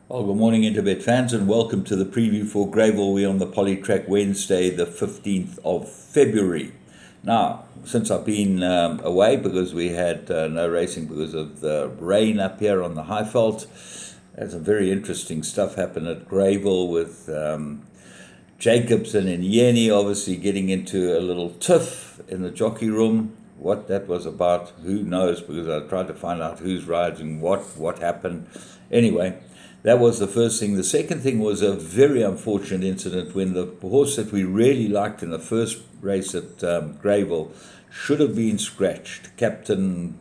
Well, good morning, Interbet fans, and welcome to the preview for Greyville. We're on the Polytrack Wednesday, the 15th of February. Now, since I've been away because we had no racing because of the rain up here on the Highveld, there's some very interesting stuff happened at Greyville with Jacobson and Yenny obviously getting into a little tiff in the jockey room. What that was about, who knows, because I tried to find out who's riding what happened. Anyway, that was the first thing. The second thing was a very unfortunate incident when the horse that we really liked in the first race at Greyville should have been scratched. Captain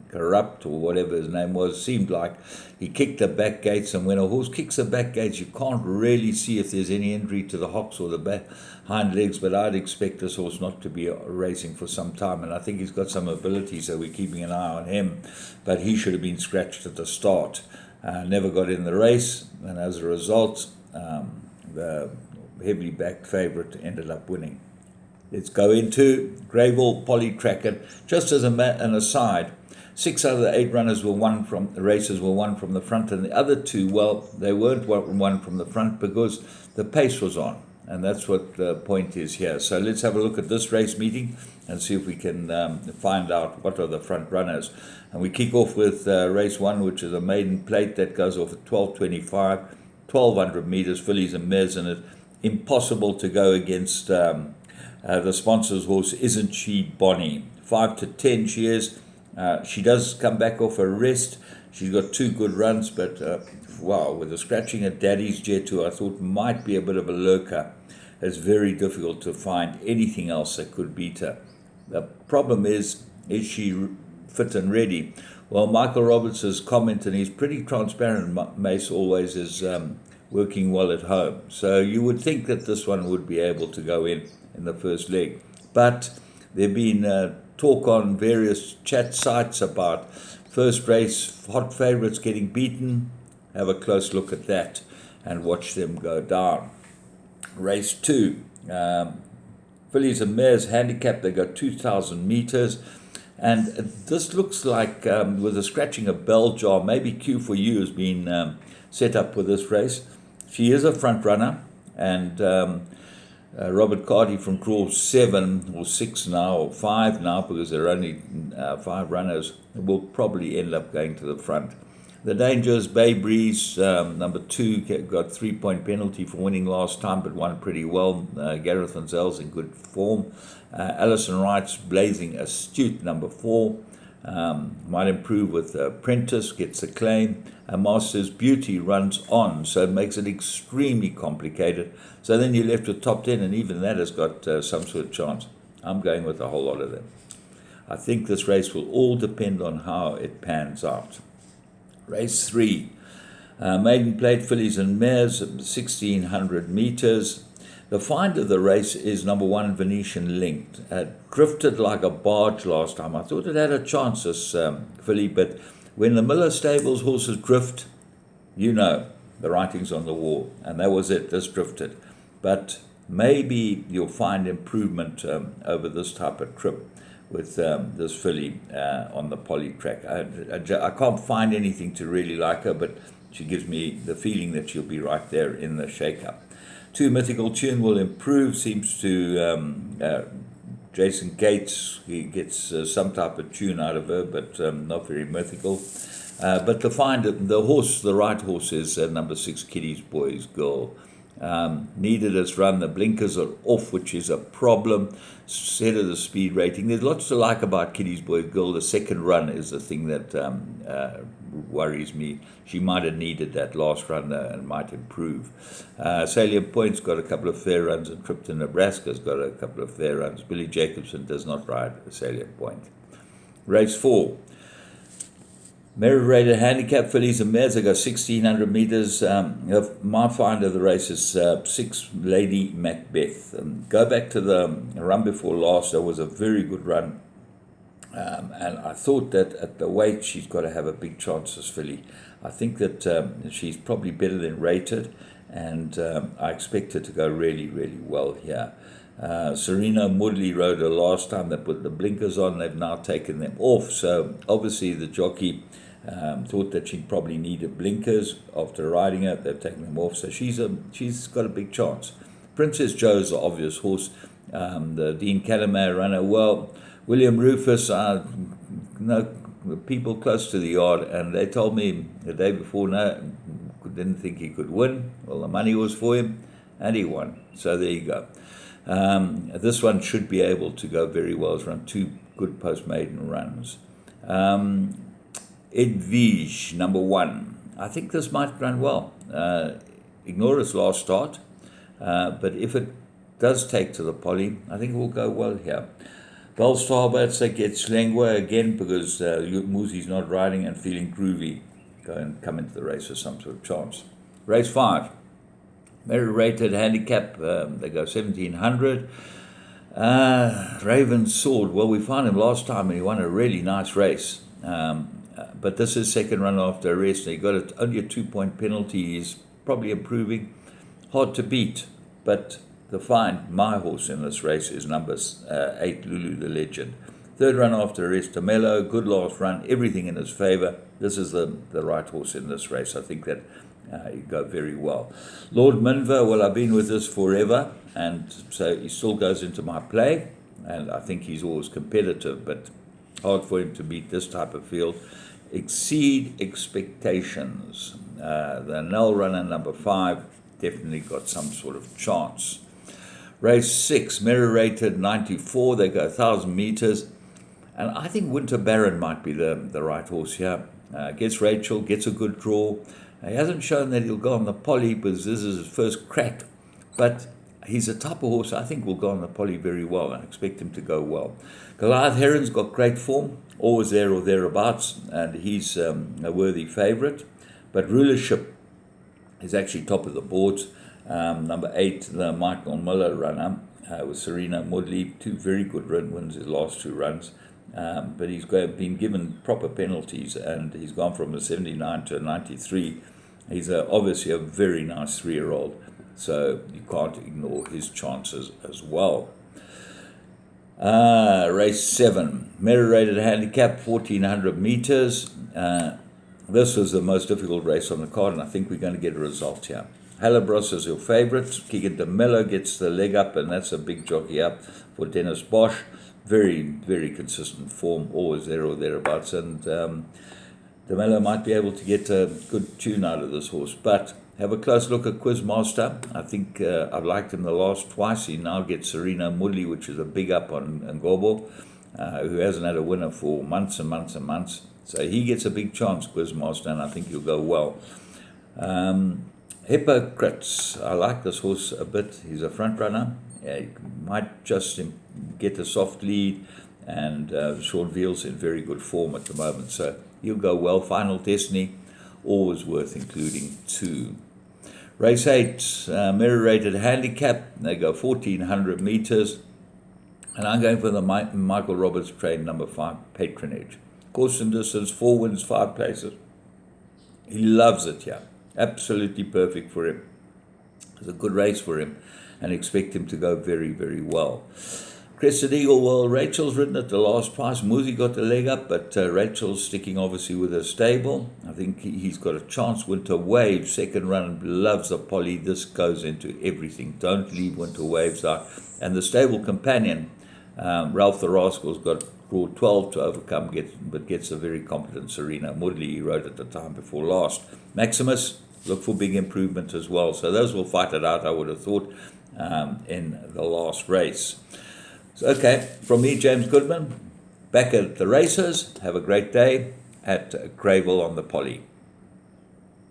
Corrupt, or whatever his name was, seemed like he kicked the back gates, and when a horse kicks the back gates, you can't really see if there's any injury to the hocks or the back hind legs, but I'd expect this horse not to be racing for some time, and I think he's got some ability, so we're keeping an eye on him, but he should have been scratched at the start. Never got in the race, and as a result, the heavily backed favourite ended up winning. Let's go into Greyville Polytrack. And just as an aside, 6 out of the 8 runners were won from the races were won from the front, and the other 2, well, they weren't won from the front because the pace was on, and that's what the point is here. So let's have a look at this race meeting and see if we can find out what are the front runners. And we kick off with race 1, which is a maiden plate that goes off at 12:25, 1,200 meters, fillies and mares in it. Impossible to go against the sponsor's horse, Isn't She Bonnie? 5 to 10 she is. She does come back off a rest. She's got 2 good runs, but wow, with the scratching at Daddy's Jet, who I thought might be a bit of a lurker, it's very difficult to find anything else that could beat her. The problem is she fit and ready? Well, Michael Roberts' comment, and he's pretty transparent, Mace always is working well at home. So you would think that this one would be able to go in the first leg. But there have been talk on various chat sites about first race hot favourites getting beaten. Have a close look at that and watch them go down. Race 2, fillies and mares handicap. They go 2,000 meters, and this looks like with the scratching of bell jar, maybe Q for You has been set up with this race. She is a front runner, and Robert Carty from Crawl 7 or 6 now, or 5 now, because there are only 5 runners, will probably end up going to the front. The Dangers, Bay Breeze, number 2, got 3-point penalty for winning last time, but won pretty well. Gareth Van Zell's in good form. Alison Wright's Blazing Astute, number 4. Might improve with Prentice, gets a claim. Master's Beauty runs on, so it makes it extremely complicated. So then you're left with top 10, and even that has got some sort of chance. I'm going with a whole lot of them. I think this race will all depend on how it pans out. Race 3, maiden plate fillies and mares, 1,600 meters. The find of the race is number 1, Venetian Linked. Drifted like a barge last time. I thought it had a chance, this filly, but when the Miller Stables horses drift, you know, the writing's on the wall, and that was it, this drifted. But maybe you'll find improvement over this type of trip with this filly on the Polytrack. I can't find anything to really like her, but she gives me the feeling that she'll be right there in the shake-up. 2, Mythical Tune will improve, seems to Jason Gates, he gets some type of tune out of her, but not very mythical. But to find the horse, the right horse is number 6, Kitty's Boys Girl. Needed its run, the blinkers are off, which is a problem. Set of the speed rating. There's lots to like about Kitty's Boy Girl. The second run is the thing that worries me. She might have needed that last run and might improve. Salient Point's got a couple of fair runs, and Trip to Nebraska's got a couple of fair runs. Billy Jacobson does not ride a Salient Point. Race 4. Merit-rated handicap fillies and mares. They go 1,600 meters. My find of the race is 6, Lady Macbeth. Go back to the run before last. That was a very good run. And I thought that at the weight, she's got to have a big chance, this filly. I think that she's probably better than rated, and I expect her to go really, really well here. Serena Moodley rode her last time. They put the blinkers on. They've now taken them off. So obviously the jockey Thought that she probably needed blinkers after riding her. They've taken them off, so she's got a big chance. Princess Joe's the obvious horse. The Dean Calamare runner. Well, William Rufus, no people close to the yard, and they told me the day before, no, didn't think he could win. Well, the money was for him, and he won. So there you go. This one should be able to go very well. It's run 2 good post-maiden runs. Edwige, number 1. I think this might run well. Ignore its last start, but if it does take to the poly, I think it will go well here. Bellstar gets Lengua again because Muzi's not riding and feeling groovy. Go and come into the race with some sort of chance. Race 5. Merit rated handicap, they go 1700. Raven Sword, well, we found him last time and he won a really nice race. But this is second run after arrest. He got only a 2-point penalty. He's probably improving. Hard to beat, but my horse in this race is number 8, Lulu the Legend. Third run after arrest, Tamelo, good last run, everything in his favour. This is the right horse in this race. I think that he go very well. Lord Minver, well, I've been with this forever, and so he still goes into my play, and I think he's always competitive, but hard for him to beat this type of field. Exceed expectations. The Null runner, number 5, definitely got some sort of chance. Race 6, Merit rated 94. They go 1,000 meters. And I think Winter Baron might be the right horse here. Gets Rachel, gets a good draw. He hasn't shown that he'll go on the poly because this is his first crack. But he's a type of horse I think will go on the poly very well. I expect him to go well. Goliath Heron's got great form, always there or thereabouts, and he's a worthy favourite. But Rulership is actually top of the boards. Number 8, the Michael Miller runner with Serena Mudley, 2 very good wins his last 2 runs. But he's been given proper penalties, and he's gone from a 79 to a 93. He's obviously a very nice 3-year-old, so you can't ignore his chances as well. Race 7, Merit rated handicap, 1,400 meters. This was the most difficult race on the card, and I think we're going to get a result here. Halabros is your favourite. Keegan de Mello gets the leg up, and that's a big jockey up for Dennis Bosch. Very, very consistent form, always there or thereabouts. And de Mello might be able to get a good tune out of this horse. But have a close look at Quizmaster. I think I've liked him the last twice. He now gets Serena Mudley, which is a big up on Ngobo, who hasn't had a winner for months and months and months. So he gets a big chance, Quizmaster, and I think he'll go well. Hypocrites, I like this horse a bit. He's a front runner. He might just get a soft lead, and Sean Veal's in very good form at the moment, so he'll go well. Final Destiny, always worth including 2. Race 8, Merit rated handicap. They go 1,400 meters, and I'm going for the Michael Roberts train, number 5, Patronage. Course and distance, 4 wins, 5 places. He loves it here. Absolutely perfect for him. It's a good race for him, and expect him to go very, very well. Crested Eagle, well, Rachel's ridden at the last price. Muzi got the leg up, but Rachel's sticking obviously with her stable. I think he's got a chance. Winter Wave, second run, loves the poly. This goes into everything. Don't leave Winter Waves out. And the stable companion, Ralph the Rascal's got draw 12 to overcome, but gets a very competent Serena Mudley. He rode at the time before last. Maximus, look for big improvement as well. So those will fight it out, I would have thought, in the last race. So, okay, from me, James Goodman, back at the races. Have a great day at Greyville on the Poly.